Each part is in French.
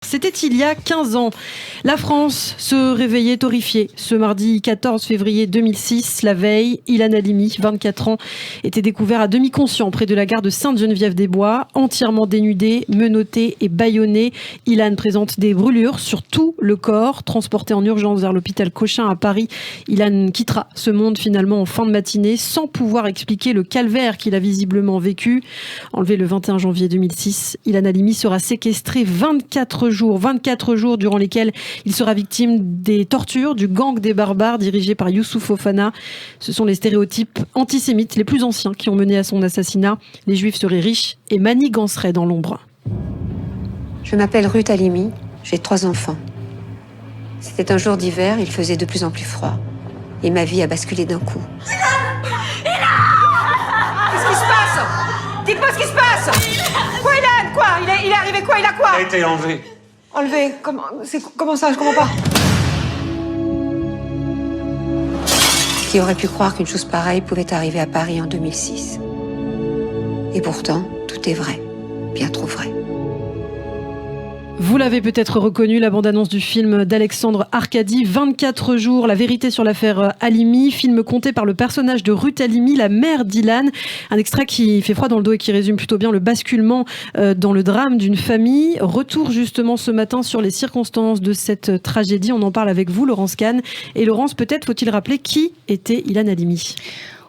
C'était il y a 15 ans. La France se réveillait horrifiée. Ce mardi 14 février 2006, la veille, Ilan Halimi, 24 ans, était découvert à demi-conscient près de la gare de Sainte-Geneviève-des-Bois, entièrement dénudé, menotté et bâillonné. Ilan présente des brûlures sur tout le corps. Transporté en urgence vers l'hôpital Cochin à Paris, Ilan quittera ce monde finalement en fin de matinée sans pouvoir expliquer le calvaire qu'il a visiblement vécu. Enlevé le 21 janvier 2006, Ilan Halimi sera séquestré 24 jours durant lesquels il sera victime des tortures du gang des barbares dirigé par Youssouf Fofana. Ce sont les stéréotypes antisémites les plus anciens qui ont mené à son assassinat. Les Juifs seraient riches et maniganceraient dans l'ombre. Je m'appelle Ruth Halimi, j'ai 3 enfants. C'était un jour d'hiver, il faisait de plus en plus froid. Et ma vie a basculé d'un coup. Qu'est-ce qui se passe? Dites-moi ce qui se passe! Quoi, Ilan? Quoi? Il est arrivé quoi? Il a quoi? Il a été enlevé. Enlevé? Comment ça? Je comprends pas. Qui aurait pu croire qu'une chose pareille pouvait arriver à Paris en 2006? Et pourtant, tout est vrai. Bien trop vrai. Vous l'avez peut-être reconnu, la bande-annonce du film d'Alexandre Arcadi, 24 jours, la vérité sur l'affaire Halimi, film conté par le personnage de Ruth Halimi, la mère d'Ilan. Un extrait qui fait froid dans le dos et qui résume plutôt bien le basculement dans le drame d'une famille. Retour justement ce matin sur les circonstances de cette tragédie. On en parle avec vous, Laurence Kahn. Et Laurence, peut-être faut-il rappeler qui était Ilan Halimi ?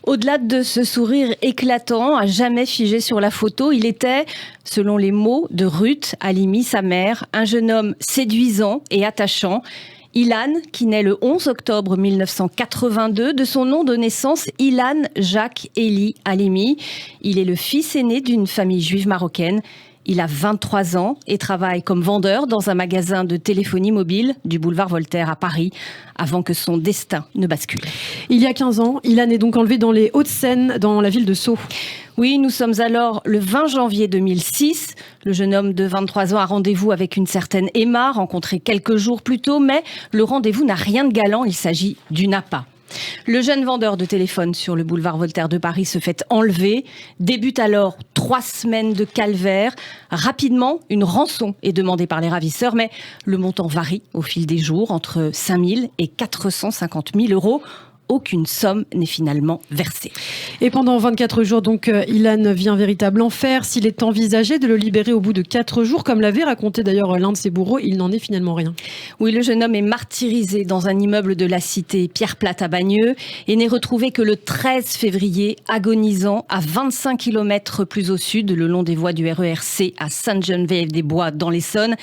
Au-delà de ce sourire éclatant, à jamais figé sur la photo, il était, selon les mots de Ruth Halimi, sa mère, un jeune homme séduisant et attachant. Ilan, qui naît le 11 octobre 1982, de son nom de naissance, Ilan Jacques Elie Halimi. Il est le fils aîné d'une famille juive marocaine. Il a 23 ans et travaille comme vendeur dans un magasin de téléphonie mobile du boulevard Voltaire à Paris, avant que son destin ne bascule. Il y a 15 ans, Ilan est donc enlevé dans les Hauts-de-Seine, dans la ville de Sceaux. Oui, nous sommes alors le 20 janvier 2006. Le jeune homme de 23 ans a rendez-vous avec une certaine Emma, rencontrée quelques jours plus tôt, mais le rendez-vous n'a rien de galant, il s'agit d'une appât. Le jeune vendeur de téléphone sur le boulevard Voltaire de Paris se fait enlever. Débute alors 3 semaines de calvaire. Rapidement, une rançon est demandée par les ravisseurs, mais le montant varie au fil des jours, entre 5 000 et 450 000 euros. Aucune somme n'est finalement versée. Et pendant 24 jours, donc, Ilan vit un véritable enfer. S'il est envisagé de le libérer au bout de 4 jours, comme l'avait raconté d'ailleurs l'un de ses bourreaux, il n'en est finalement rien. Oui, le jeune homme est martyrisé dans un immeuble de la cité Pierre-Plate à Bagneux et n'est retrouvé que le 13 février, agonisant à 25 km plus au sud, le long des voies du RERC à Sainte-Geneviève-des-Bois dans l'Essonne.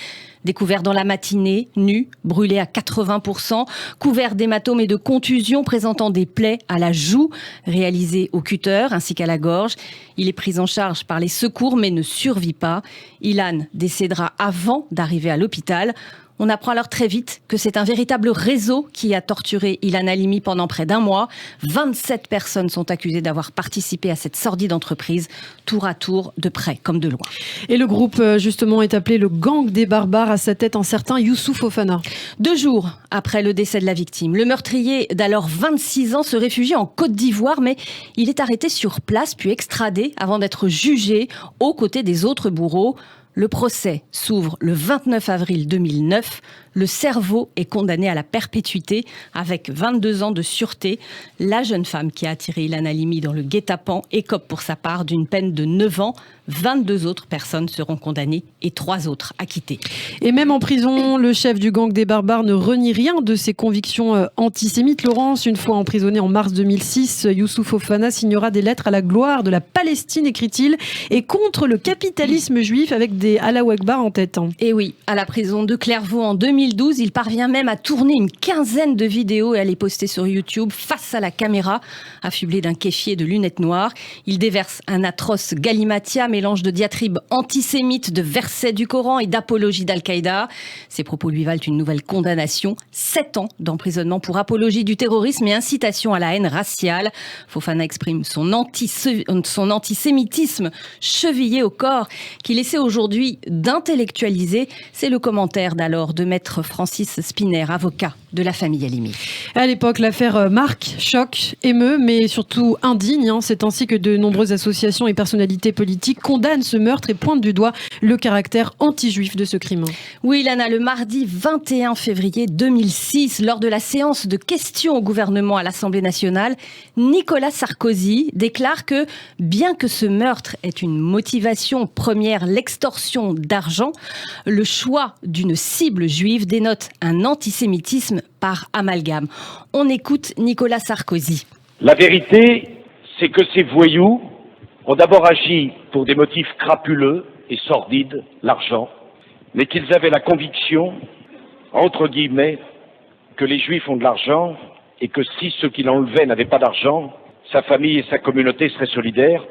Découvert dans la matinée, nu, brûlé à 80%, couvert d'hématomes et de contusions, présentant des plaies à la joue, réalisées au cutter ainsi qu'à la gorge. Il est pris en charge par les secours mais ne survit pas. Ilan décédera avant d'arriver à l'hôpital. On apprend alors très vite que c'est un véritable réseau qui a torturé Ilan Halimi pendant près d'1 mois. 27 personnes sont accusées d'avoir participé à cette sordide entreprise, tour à tour, de près comme de loin. Et le groupe, justement, est appelé le gang des barbares, à sa tête un certain Youssouf Fofana. 2 jours après le décès de la victime, le meurtrier d'alors 26 ans se réfugie en Côte d'Ivoire, mais il est arrêté sur place puis extradé avant d'être jugé aux côtés des autres bourreaux. Le procès s'ouvre le 29 avril 2009. Le cerveau est condamné à la perpétuité avec 22 ans de sûreté. La jeune femme qui a attiré Ilan Halimi dans le guet-apens écope pour sa part d'une peine de 9 ans. 22 autres personnes seront condamnées et 3 autres acquittées. Et même en prison, le chef du gang des barbares ne renie rien de ses convictions antisémites. Laurence, une fois emprisonné en mars 2006, Youssouf Fofana signera des lettres à la gloire de la Palestine, écrit-il, et contre le capitalisme juif avec des Allahu Akbar en tête. Et oui, à la prison de Clairvaux en 2012, il parvient même à tourner une 15aine de vidéos et à les poster sur YouTube face à la caméra, affublé d'un kéfier et de lunettes noires. Il déverse un atroce galimatia, mélange de diatribes antisémites, de versets du Coran et d'apologie d'Al-Qaïda. Ces propos lui valent une nouvelle condamnation, 7 ans d'emprisonnement pour apologie du terrorisme et incitation à la haine raciale. Fofana exprime son antisémitisme chevillé au corps, qui laissait aujourd'hui aujourd'hui d'intellectualiser. C'est le commentaire d'alors de maître Francis Spinner, avocat de la famille Halimi. À l'époque, l'affaire marque, choque, émeut, mais surtout indigne. C'est ainsi que de nombreuses associations et personnalités politiques condamnent ce meurtre et pointent du doigt le caractère anti-juif de ce crime. Oui, Lana, le mardi 21 février 2006, lors de la séance de questions au gouvernement à l'Assemblée nationale, Nicolas Sarkozy déclare que, bien que ce meurtre ait une motivation première, l'extorsion d'argent, le choix d'une cible juive dénote un antisémitisme par amalgame. On écoute Nicolas Sarkozy. La vérité, c'est que ces voyous ont d'abord agi pour des motifs crapuleux et sordides, l'argent, mais qu'ils avaient la conviction, entre guillemets, que les Juifs ont de l'argent et que si ceux qui l'enlevaient n'avaient pas d'argent, sa famille et sa communauté seraient solidaires.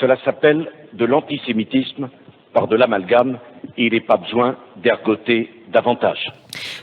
Cela s'appelle de l'antisémitisme par de l'amalgame et il n'est pas besoin d'ergoter davantage.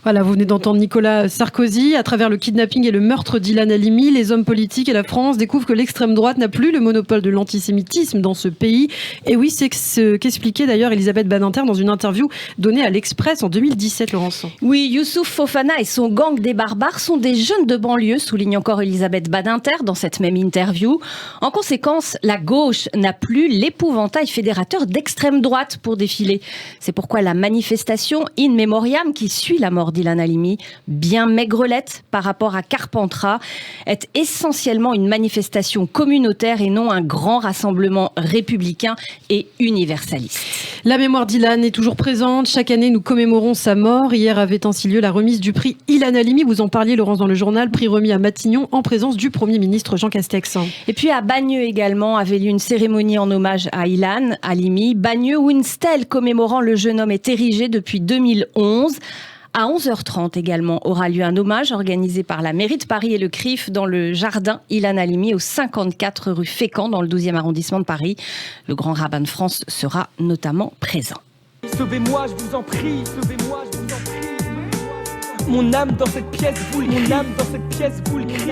Voilà, vous venez d'entendre Nicolas Sarkozy. À travers le kidnapping et le meurtre d'Ilan Halimi, les hommes politiques et la France découvrent que l'extrême droite n'a plus le monopole de l'antisémitisme dans ce pays. Et oui, c'est ce qu'expliquait d'ailleurs Elisabeth Badinter dans une interview donnée à l'Express en 2017, Laurence. Oui, Youssouf Fofana et son gang des barbares sont des jeunes de banlieue, souligne encore Elisabeth Badinter dans cette même interview. En conséquence, la gauche n'a plus l'épouvantail fédérateur d'extrême droite pour défiler. C'est pourquoi la manifestation In Memoriam qui suit la mort d'Ilan Halimi, bien maigrelette par rapport à Carpentras, est essentiellement une manifestation communautaire et non un grand rassemblement républicain et universaliste. La mémoire d'Ilan est toujours présente. Chaque année, nous commémorons sa mort. Hier avait ainsi lieu la remise du prix Ilan Halimi. Vous en parliez, Laurence, dans le journal. Prix remis à Matignon en présence du Premier ministre Jean Castex. Et puis à Bagneux également avait lieu une cérémonie en hommage à Ilan Halimi. Bagneux où une stèle commémorant le jeune homme est érigée depuis 2011. À 11h30 également aura lieu un hommage organisé par la mairie de Paris et le CRIF dans le jardin Ilan Halimi au 54 rue Fécamp dans le 12e arrondissement de Paris. Le grand rabbin de France sera notamment présent. Sauvez-moi, je vous en prie, sauvez-moi, je vous en prie. Mon âme dans cette pièce, vous le crie. Mon âme dans cette pièce, vous le crie.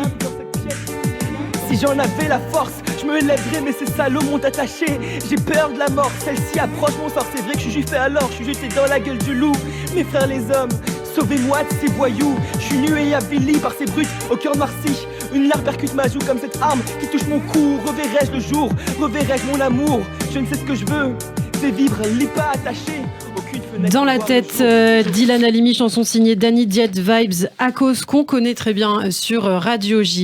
Si j'en avais la force, je me lèverais, mais ces salauds m'ont attaché. J'ai peur de la mort, celle-ci approche mon sort. C'est vrai que je suis juif et alors je suis jeté dans la gueule du loup. Mes frères les hommes, sauvez-moi de ces voyous. Je suis nu et avili par ces brutes au cœur noirci. Une larme percute ma joue comme cette arme qui touche mon cou. Reverrai-je le jour, reverrai-je mon amour. Je ne sais ce que je veux, c'est vivre, les pas attachés. Dans la tête d'Ilan Halimi, chanson signée Danny Diet Vibes à cause qu'on connaît très bien sur Radio J.